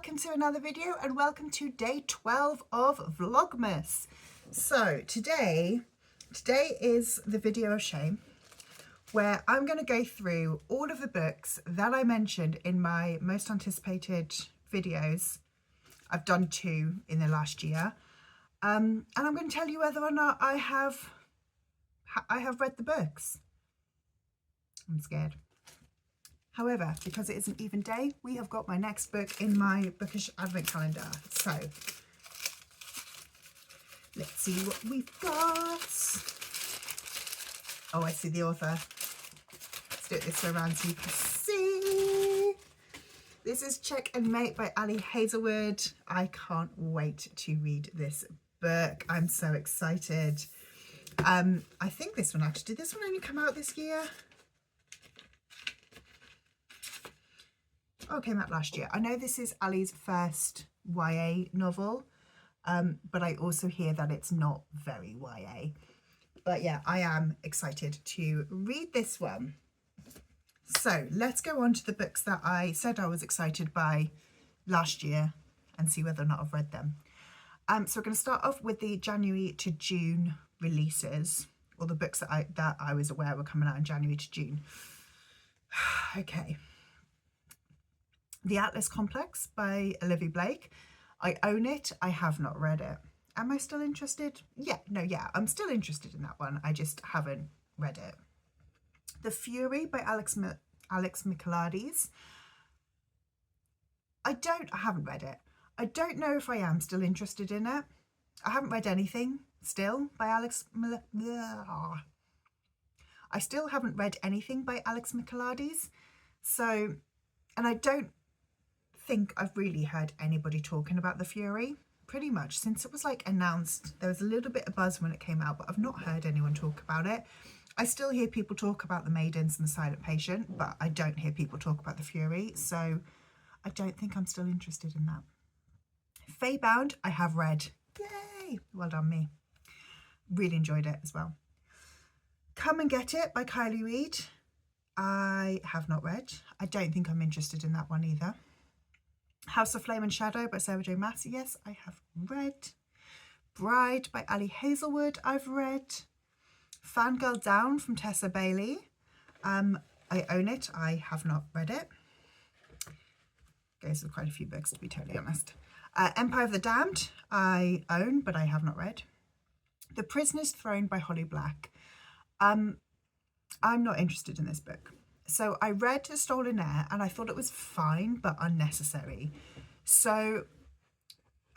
welcome to another video and welcome to day 12 of Vlogmas. So today is the video of shame, where I'm going to go through all of the books that I mentioned in my most anticipated videos. I've done 2 in the last year, and I'm going to tell you whether or not I have read the books. I'm scared. However, because it is an even day, we have got my next book in my bookish advent calendar. So let's see what we've got. Oh, I see the author. Let's do it this way around so you can see. This is Check and Mate by Ali Hazelwood. I can't wait to read this book. I'm so excited. I think this one actually, did this one only come out this year? Oh, it came out last year. I know this is Ali's first YA novel, but I also hear that it's not very YA. But yeah, I am excited to read this one. So let's go on to the books that I said I was excited by last year and see whether or not I've read them. So we're going to start off with the January to June releases, or the books that I was aware were coming out in January to June. Okay. The Atlas Complex by Olivia Blake. I own it. I have not read it. Am I still interested? Yeah, I'm still interested in that one. I just haven't read it. The Fury by Alex Michaelides. I haven't read it. I don't know if I am still interested in it. I haven't read anything still by I still haven't read anything by Alex Michaelides. So, and I don't think I've really heard anybody talking about The Fury pretty much since it was like announced. There was a little bit of buzz when it came out, but I've not heard anyone talk about it. I still hear people talk about The Maidens and The Silent Patient, but I don't hear people talk about The Fury, so I don't think I'm still interested in that. Faybound I have read. Yay! Well done me. Really enjoyed it as well. Come and Get It by Kylie Reid. I have not read. I don't think I'm interested in that one either. House of Flame and Shadow by Sarah J Maas. Yes, I have read. Bride by Ali Hazelwood. I've read. Fangirl Down from Tessa Bailey. I own it. I have not read it. Goes with quite a few books, to be totally honest. Empire of the Damned. I own, but I have not read. The Prisoner's Throne by Holly Black. I'm not interested in this book. So I read The Stolen Heir and I thought it was fine but unnecessary. So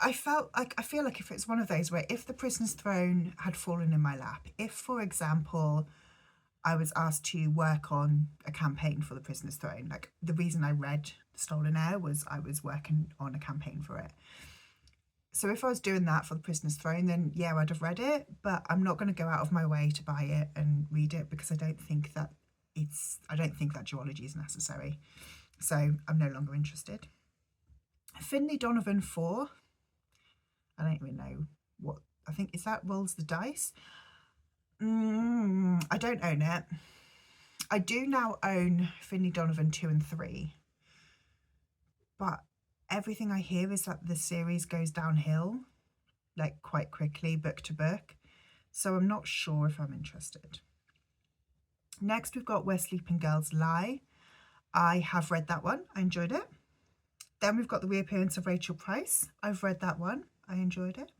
I feel like if it's one of those where if The Prisoner's Throne had fallen in my lap, if for example I was asked to work on a campaign for The Prisoner's Throne, like the reason I read The Stolen Heir was I was working on a campaign for it. So if I was doing that for The Prisoner's Throne, then yeah, I'd have read it, but I'm not going to go out of my way to buy it and read it because I don't think that duology is necessary. So I'm no longer interested. Finley Donovan 4. I don't even know what, I think, is that Rolls the Dice? I don't own it. I do now own Finley Donovan 2 and 3. But everything I hear is that the series goes downhill, like quite quickly, book to book. So I'm not sure if I'm interested. Next, we've got Where Sleeping Girls Lie. I have read that one. I enjoyed it. Then we've got The Reappearance of Rachel Price. I've read that one. I enjoyed it.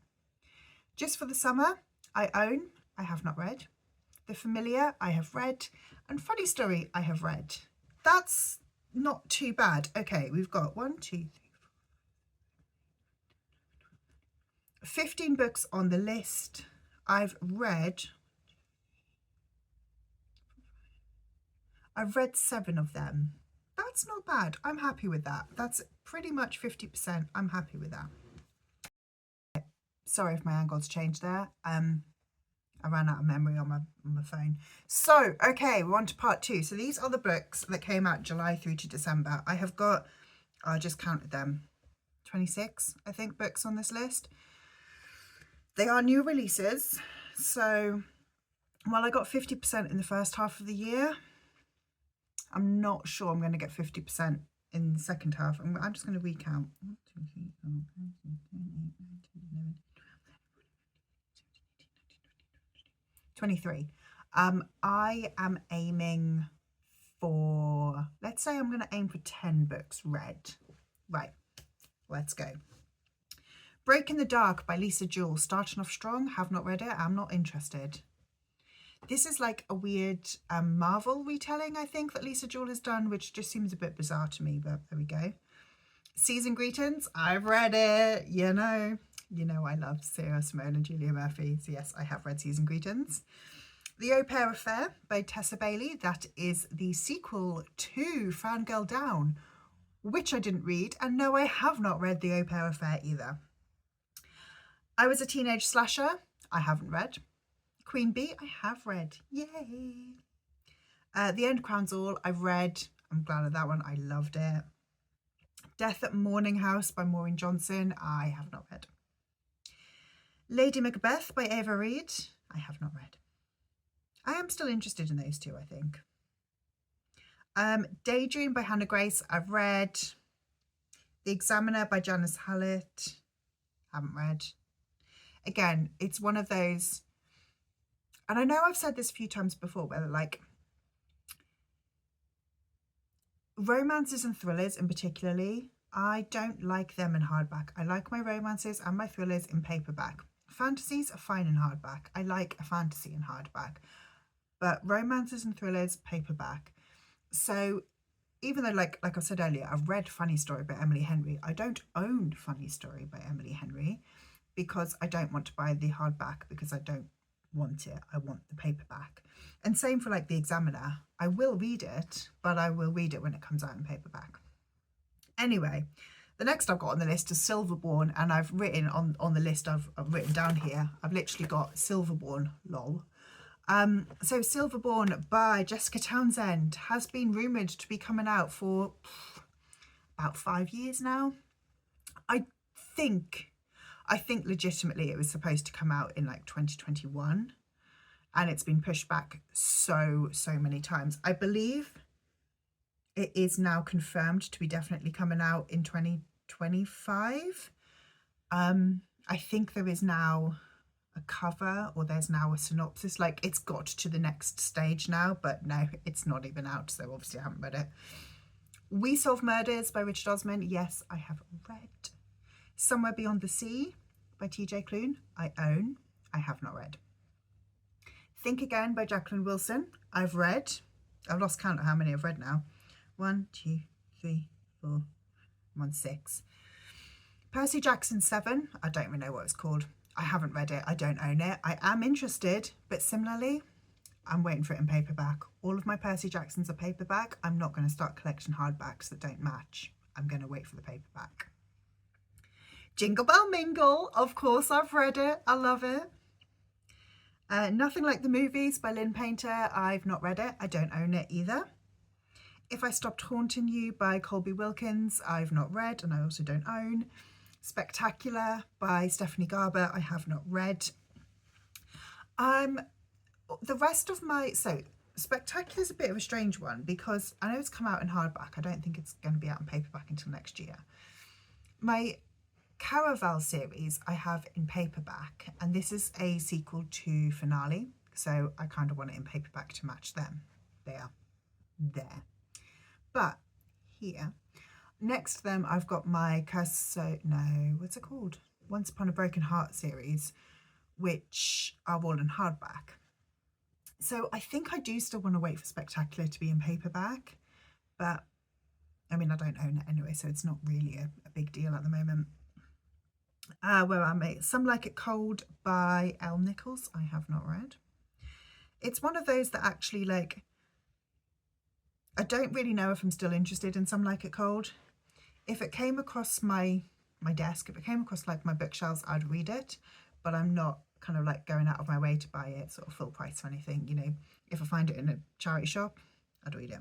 Just for the Summer, I own. I have not read. The Familiar, I have read. And Funny Story, I have read. That's not too bad. Okay, we've got 15 books on the list. I've read 7 of them. That's not bad. I'm happy with that. That's pretty much 50%. I'm happy with that. Sorry if my angle's changed there. I ran out of memory on my phone. So, okay, we're on to part 2. So these are the books that came out July through to December. I have got, I just counted them, 26, I think, books on this list. They are new releases. So while I got 50% in the first half of the year, I'm not sure I'm going to get 50% in the second half. I'm just going to recount. 1, 2, 3, 4, 5, 6, 7, 8, 9, 10, 11, 23. I am aiming for, let's say I'm going to aim for 10 books read. Right, let's go. Break in the Dark by Lisa Jewell. Starting off strong, have not read it, I'm not interested. This is like a weird Marvel retelling, I think, that Lisa Jewell has done, which just seems a bit bizarre to me, but there we go. Season Greetings, I've read it, you know I love Sarah Simone and Julia Murphy, so yes, I have read Season Greetings. The Au Pair Affair by Tessa Bailey, that is the sequel to Fangirl Down, which I didn't read, and no, I have not read The Au Pair Affair either. I Was a Teenage Slasher, I haven't read. Queen Bee, I have read, yay. The End Crowns All, I've read, I'm glad of that one, I loved it. Death at Morning House by Maureen Johnson, I have not read. Lady Macbeth by Ava Reid, I have not read. I am still interested in those two, I think. Daydream by Hannah Grace, I've read. The Examiner by Janice Hallett, haven't read. Again, it's one of those, and I know I've said this a few times before, where like romances and thrillers in particularly, I don't like them in hardback. I like my romances and my thrillers in paperback. Fantasies are fine in hardback. I like a fantasy in hardback. But romances and thrillers, paperback. So even though, like I've said earlier, I've read Funny Story by Emily Henry, I don't own Funny Story by Emily Henry because I don't want to buy the hardback because I don't want it. I want the paperback. And same for like The Examiner. I will read it, but I will read it when it comes out in paperback. Anyway, the next I've got on the list is Silverborn, and I've written on the list I've written down here, I've literally got Silverborn, lol. So Silverborn by Jessica Townsend has been rumoured to be coming out for about 5 years now. I think legitimately it was supposed to come out in like 2021, and it's been pushed back so many times. I believe it is now confirmed to be definitely coming out in 2025. I think there is now a cover, or there's now a synopsis, like it's got to the next stage now, but no, it's not even out, so obviously I haven't read it. We Solve Murders by Richard Osman, yes, I have read. Somewhere Beyond the Sea by TJ Klune, I own, I have not read. Think Again by Jacqueline Wilson, I've read. I've lost count of how many I've read now. 1, 2, 3, 4, 1, 6. Percy Jackson 7, I don't even know what it's called. I haven't read it, I don't own it. I am interested, but similarly, I'm waiting for it in paperback. All of my Percy Jacksons are paperback. I'm not going to start collecting hardbacks that don't match. I'm going to wait for the paperback. Jingle Bell Mingle, of course I've read it, I love it. Nothing Like the Movies by Lynn Painter, I've not read it, I don't own it either. If I Stopped Haunting You by Colby Wilkins, I've not read and I also don't own. Spectacular by Stephanie Garber, I have not read. The rest of my, so Spectacular is a bit of a strange one because I know it's come out in hardback. I don't think it's going to be out in paperback until next year. My Caraval series I have in paperback, and this is a sequel to Finale, so I kind of want it in paperback to match them. They are there. But here, next to them, I've got my what's it called? Once Upon a Broken Heart series, which are all in hardback. So I think I do still want to wait for Spectacular to be in paperback, but I mean, I don't own it anyway, so it's not really a big deal at the moment. Where am I? Some Like It Cold by Elle Nichols, I have not read. It's one of those that actually, like, I don't really know if I'm still interested in Some Like It Cold. If it came across my desk, if it came across like my bookshelves, I'd read it, but I'm not kind of like going out of my way to buy it sort of full price or anything. You know, if I find it in a charity shop, I'd read it.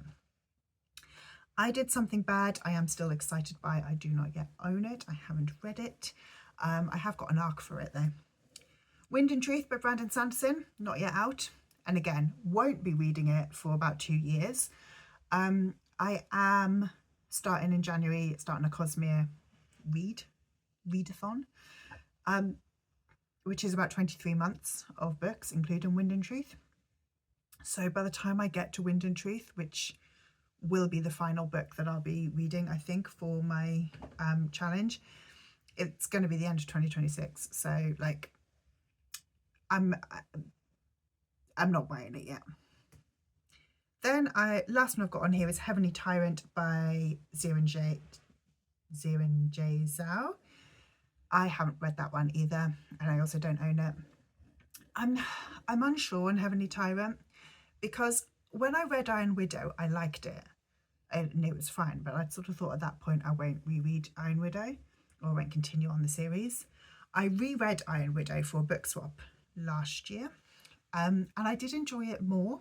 I Did Something Bad, I am still excited by. I do not yet own it. I haven't read it. I have got an arc for it though. Wind and Truth by Brandon Sanderson, not yet out. And again, won't be reading it for about 2 years. I am starting in January, starting a Cosmere readathon, which is about 23 months of books, including Wind and Truth. So by the time I get to Wind and Truth, which will be the final book that I'll be reading, I think, for my challenge, it's going to be the end of 2026. So like, I'm not buying it yet. Then last one I've got on here is Heavenly Tyrant by Zirin J. Zhao. I haven't read that one either, and I also don't own it. I'm unsure on Heavenly Tyrant, because when I read Iron Widow, I liked it and it was fine, but I sort of thought at that point I won't reread Iron Widow, or I won't continue on the series. I reread Iron Widow for a book swap last year, and I did enjoy it more,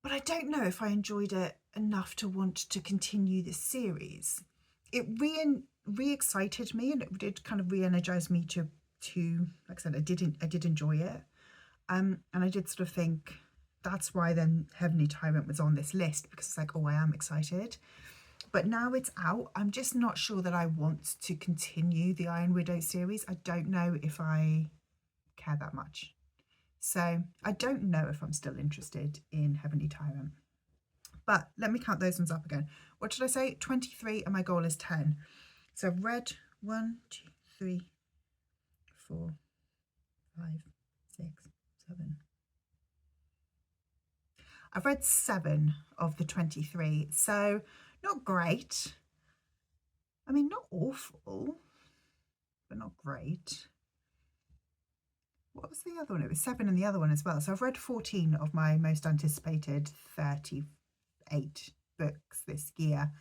but I don't know if I enjoyed it enough to want to continue the series. It re-excited me, and it did kind of re-energize me to like I said, I did enjoy it, and I did sort of think that's why then Heavenly Tyrant was on this list, because it's like, oh, I am excited. But now it's out, I'm just not sure that I want to continue the Iron Widow series. I don't know if I care that much. So I don't know if I'm still interested in Heavenly Tyrant. But let me count those ones up again. What did I say? 23, and my goal is 10. So I've read 1, 2, 3, 4, 5, 6, 7. I've read 7 of the 23, so not great. I mean, not awful, but not great. What was the other one? It was 7 in the other one as well. So I've read 14 of my most anticipated 38 books this year.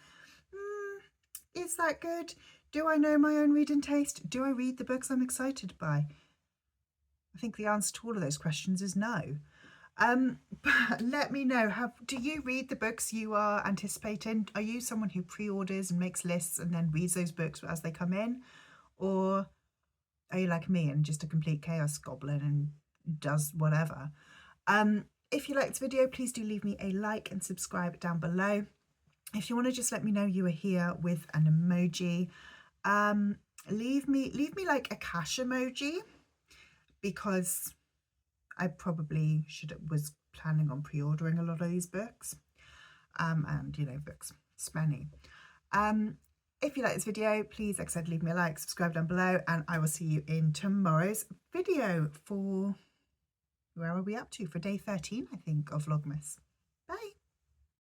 Is that good? Do I know my own reading taste? Do I read the books I'm excited by? I think the answer to all of those questions is no. But let me know, do you read the books you are anticipating? Are you someone who pre-orders and makes lists and then reads those books as they come in? Or are you like me and just a complete chaos goblin and does whatever? If you like this video, please do leave me a like and subscribe down below. If you want to just let me know you are here with an emoji, leave me like a cash emoji, because I probably was planning on pre-ordering a lot of these books, and you know, books spending. If you like this video, please, like I said, leave me a like, subscribe down below, and I will see you in tomorrow's video for, where are we up to? For day 13, I think, of Vlogmas.